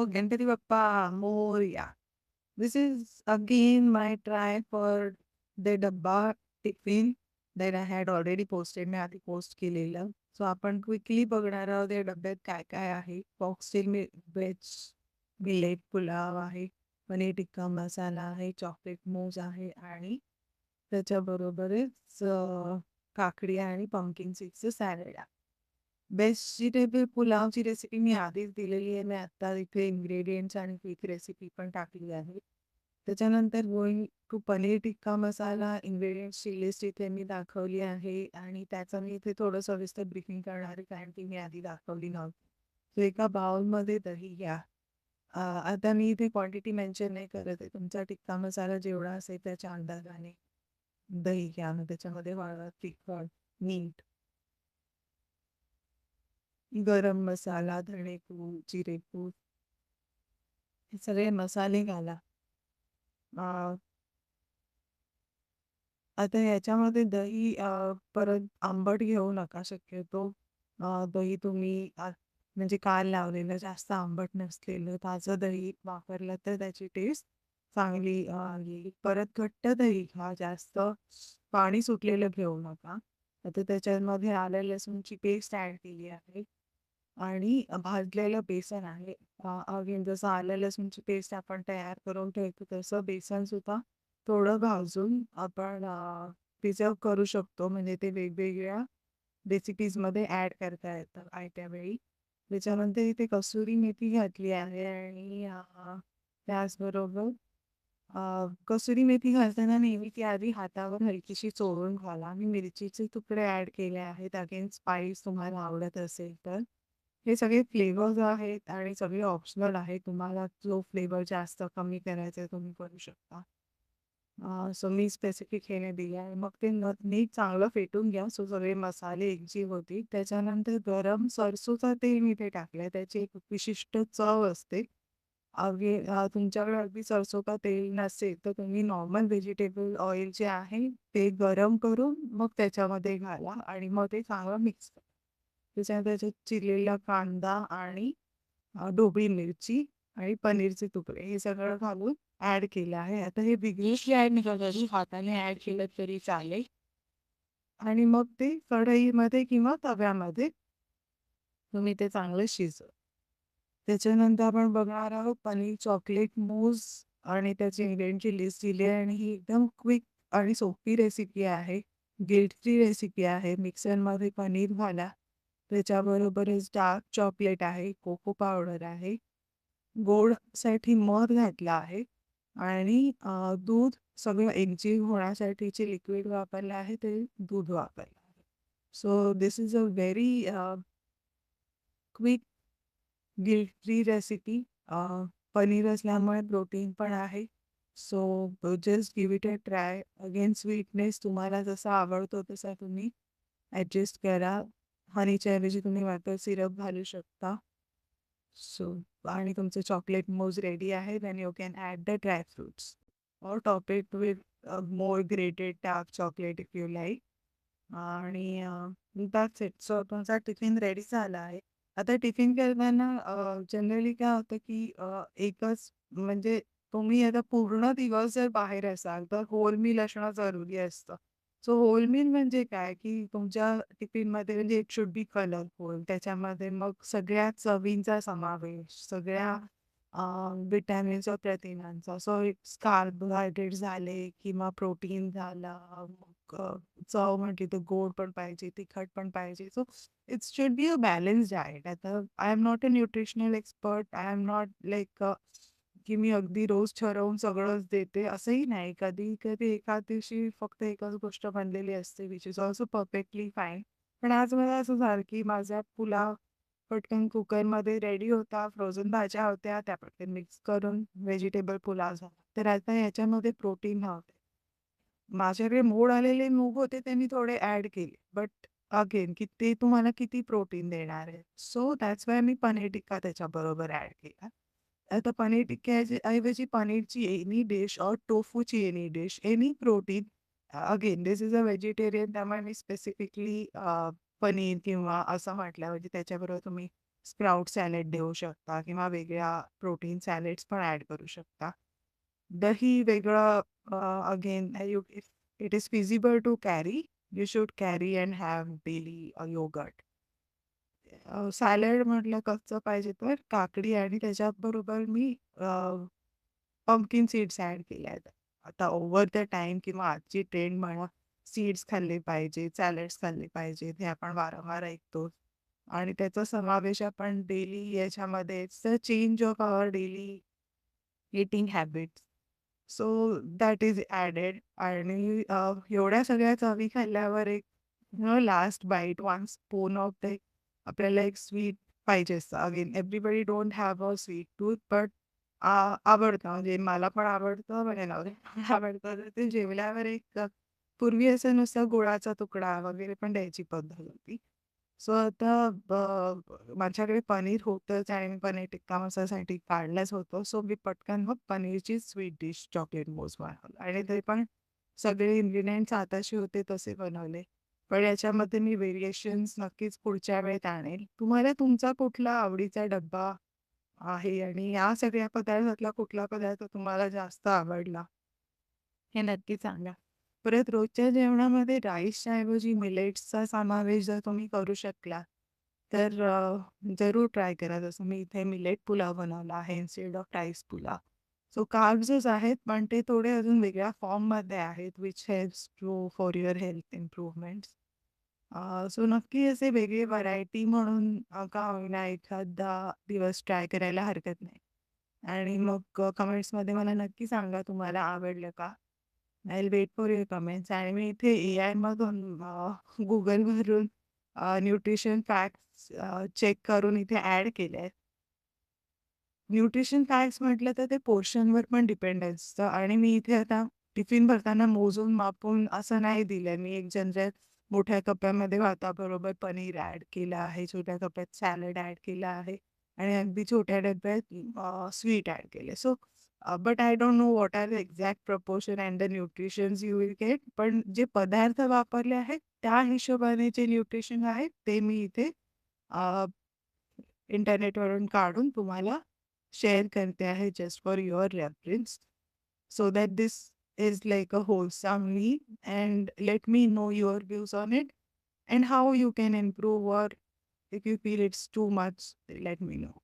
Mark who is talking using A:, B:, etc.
A: Ganpati Bappa Moria. This is again my try for the dabba tiffin that I had already posted. मी आधी post केलेलं. So आपण quickly बघणार आहोत या डब्यात काय काय आहे. फॉक्सटेल व्हेज मिलेट पुलाव आहे, पनीर टिक्का मसाला आहे, चॉकलेट मूस आहे आणि त्याच्याबरोबरच काकडी आणि पंकिन सीडचं सॅलड आहे. व्हेजिटेबल पुलावची रेसिपी मी आधीच दिलेली आहे. मी आत्ता इथे इन्ग्रेडियंट्स आणि क्विक रेसिपी पण टाकली आहे. त्याच्यानंतर गोइंग टू पनीर टिक्का मसाला इन्ग्रेडियंट्सची लिस्ट इथे मी दाखवली आहे आणि त्याचं मी इथे थोडं सविस्तर ब्रीफिंग करणार आहे कारण ती मी आधी दाखवली नव्हती. So एका बाउलमध्ये दही घ्या. आता मी इथे क्वांटिटी मेन्शन नाही करत आहे. तुमचा टिक्का मसाला जेवढा असेल त्याच्या अंदाजाने दही घ्या. मग त्याच्यामध्ये हळद, तिखट, मीठ, गरम मसाला, धणेपूड, जिरेपूड हे सगळे मसाले घाला. आता ह्याच्यामध्ये दही परत आंबट घेऊ नका शक्यतो. दही तुम्ही म्हणजे काल लावलेलं जास्त आंबट नसलेलं ताजं दही वापरलं तर त्याची टेस्ट चांगली येईल. परत घट्ट दही घ्या, जास्त पाणी सुटलेलं घेऊ नका. आता त्याच्यामध्ये आलं लसूणची पेस्ट ॲड केली आहे आणि भाजलेलं बेसन आहे. अगेन जसं आलं लसूणची पेस्ट आपण तयार करून ठेवतो तसं बेसन सुद्धा थोडं भाजून आपण प्रिझर्व्ह करू शकतो. म्हणजे ते वेगवेगळ्या रेसिपीजमध्ये ॲड करता येतं आयत्या वेळी. त्याच्यानंतर इथे कसुरी मेथी घातली आहे आणि त्याचबरोबर कसुरी मेथी घालताना नेहमी ती आधी हातावर हलकीशी चोळून घाला. मी मिरचीचे तुकडे ॲड केले आहेत. अगेन स्पाइस तुम्हाला आवडत असेल तर. हे सगळे फ्लेवर्स आहेत आणि सगळे ऑप्शनल आहे. तुम्हाला जो फ्लेवर जास्त कमी करायचा आहे तुम्ही करू शकता. सो मी स्पेसिफिक हे नाही दिले आहे. मग ते नीट चांगलं फेटून घ्या. सो सगळे मसाले एकजीव होतील. त्याच्यानंतर गरम सरसोचं तेल मी इथे टाकलंय. त्याची एक विशिष्ट चव असते. तुमच्याकडे अगदी सरसो का तेल नसेल तर तुम्ही नॉर्मल व्हेजिटेबल ऑइल जे आहे ते गरम करून मग त्याच्यामध्ये घाला आणि मग ते चांगलं मिक्स करा. त्याच्यात चिरलेला कांदा आणि ढोबळी मिरची आणि पनीरचे तुकडे हे सगळं घालून ॲड केलं आहे. आता हे बिग्रिशली ॲड नाही करायचं, हाताने ॲड केलं तरी चालेल आणि मग ते कढईमध्ये किंवा तव्यामध्ये तुम्ही ते चांगलं शिजवा. त्याच्यानंतर आपण बघणार आहोत पनीर चॉकलेट मूस आणि त्याची इन्ग्रेडियंटची लिस्ट दिली आहे आणि ही एकदम क्विक आणि सोपी रेसिपी आहे. गिल्ट फ्री रेसिपी आहे. मिक्सरमध्ये पनीर घाला. त्याच्याबरोबरच डार्क चॉकलेट आहे, कोको पावडर आहे, गोडसाठी मध घातला आहे आणि दूध सगळं एकजीव होण्यासाठीचे लिक्विड वापरलं आहे ते दूध वापरलं आहे. So this is a very quick guilt free recipe. Paneer असल्यामुळे प्रोटीन पण आहे. So just give it a try. Again sweetness तुम्हाला जसा आवडतो तसा तुम्ही ॲडजस्ट करा. हनीच्या ऐवजी तुम्ही वॅपर सिरप घालू शकता. सो आणि तुमचं चॉकलेट मूस रेडी आहे. Then you can add the dry fruits और top it with more grated dark chocolate if you like. आणि दॅट्स इट. सो तुमचा टिफिन रेडी झाला आहे. आता टिफिन करताना जनरली काय होतं की एकच म्हणजे तुम्ही आता पूर्ण दिवस जर बाहेर असाल तर होल मील असणं जरुरी असतं. सो होल मील म्हणजे काय की तुमच्या टिफिनमध्ये म्हणजे इट शुड बी कलरफुल. त्याच्यामध्ये मग सगळ्या चवींचा समावेश, सगळ्या विटॅमिन्स व प्रथिनांचा. सो इट्स कार्बोहायड्रेट झाले किंवा प्रोटीन झाला. चव म्हटली तर गोड पण पाहिजे, तिखट पण पाहिजे. So it should be a balanced diet. आता I am not a nutritional expert. I am not like की मी अगदी रोज ठरवून सगळंच देते असंही नाही. कधी कधी एखाद दिवशी फक्त एकच गोष्ट बनलेली असते which is also perfectly fine. पण आज मला असं झालं की माझा पुलाव पटकन कुकरमध्ये रेडी होता. फ्रोझन भाज्या होत्या त्या पटकन मिक्स करून व्हेजिटेबल पुलाव झाला. तर आता ह्याच्यामध्ये प्रोटीन हवं. माझ्याकडे मोड आलेले मूग होते ते मी थोडे ॲड केले. बट अगेन की ते तुम्हाला किती प्रोटीन देणार आहे. सो दॅट्स वाय मी पनीर टिक्का त्याच्याबरोबर ॲड केला. आता पनीर टिक्क्याच्या ऐवजी पनीरची एनी डिश और टोफूची any dish, any protein. Again this is a vegetarian त्यामुळे मी स्पेसिफिकली पनीर किंवा असं म्हटलं म्हणजे त्याच्याबरोबर तुम्ही स्प्राउट सॅलड देऊ शकता किंवा वेगळ्या प्रोटीन सॅलड्स पण ॲड करू शकता. दही वेगळं again if it is feasible to carry, you should carry and have daily yogurt. Salad म्हटलं कसं पाहिजे तर काकडी आणि त्याच्याबरोबर मी पंपकिन सीड्स ॲड केले आहेत. आता ओव्हर द टाईम किंवा आजची ट्रेंड म्हणा, सीड्स खाल्ले पाहिजे, सॅलड्स खाल्ले पाहिजेत, हे आपण वारंवार ऐकतो. आणि त्याचा समावेश आपण डेली याच्यामध्ये change of our daily eating habits. So that is added आणि एवढ्या सगळ्या चवी खाल्ल्यावर एक last bite, one spoon of the आपल्याला एक स्वीट पाहिजे असतं. Again everybody don't have a sweet tooth but आवडतं म्हणजे मला पण आवडतं, माझ्या नवऱ्याला आवडतं. तर ते जेवल्यावर एक पूर्वी असं नुसतं गुळाचा तुकडा वगैरे पण द्यायची पद्धत होती. सो आता माझ्याकडे पनीर होतंच आणि मी पनीर टिक्का मसाल्यासाठी काढलंच होतं. सो मी पटकन मग पनीरची स्वीट डिश चॉकलेट मूस बनवलं आणि ते पण सगळे इन्ग्रीडियंट्स आताचे होते तसे बनवले. पण याच्यामध्ये मी व्हेरिएशन्स नक्कीच पुढच्या वेळेत आणेल. तुम्हाला तुमचा कुठला आवडीचा डब्बा आहे आणि या सगळ्या पदार्थातला कुठला पदार्थ तुम्हाला जास्त आवडला? हे नक्की सांगा. परत रोजच्या जेवणामध्ये राईसच्या ऐवजी मिलेट्सचा समावेश जर तुम्ही करू शकला, तर जरूर ट्राय करा. जसं मी इथे मिलेट पुलाव बनवला आहे instead of rice pulao. So कार्ब्सच आहेत, पण ते थोडे अजून वेगळ्या फॉर्ममध्ये आहेत, which helps to for your health improvements. So नक्की असे वेगळे व्हरायटी म्हणून का होईना एखादा दिवस ट्राय करायला हरकत नाही. आणि मग कमेंट्समध्ये मला नक्की सांगा तुम्हाला आवडलं का? I will wait for your comments आणि मी इथे एआयमधून Googleवरून न्यूट्रिशन फॅक्ट्स चेक करून इथे ॲड केले आहेत. न्यूट्रिशन फॅक्ट्स म्हटलं तर ते पोर्शनवर पण डिपेंड असतं आणि मी इथे आता टिफिन भरताना मोजून मापून असं नाही दिलंय. मी एक जनरल मोठ्या कप्प्यामध्ये भाताबरोबर पनीर ॲड केलं आहे, छोट्या कप्प्यात सॅलड ॲड केलं आहे आणि अगदी छोट्या डब्यात स्वीट ॲड केले. So but I don't know what are the exact proportion and the nutritions you will get. पण जे पदार्थ वापरले आहेत त्या हिशोबाने जे न्यूट्रिशन आहे ते मी इथे इंटरनेटवरून काढून तुम्हाला शेअर करते आहे just for your reference. So that this is like a wholesome meal and let me know your views on it and how you can improve or if you feel it's too much, let me know.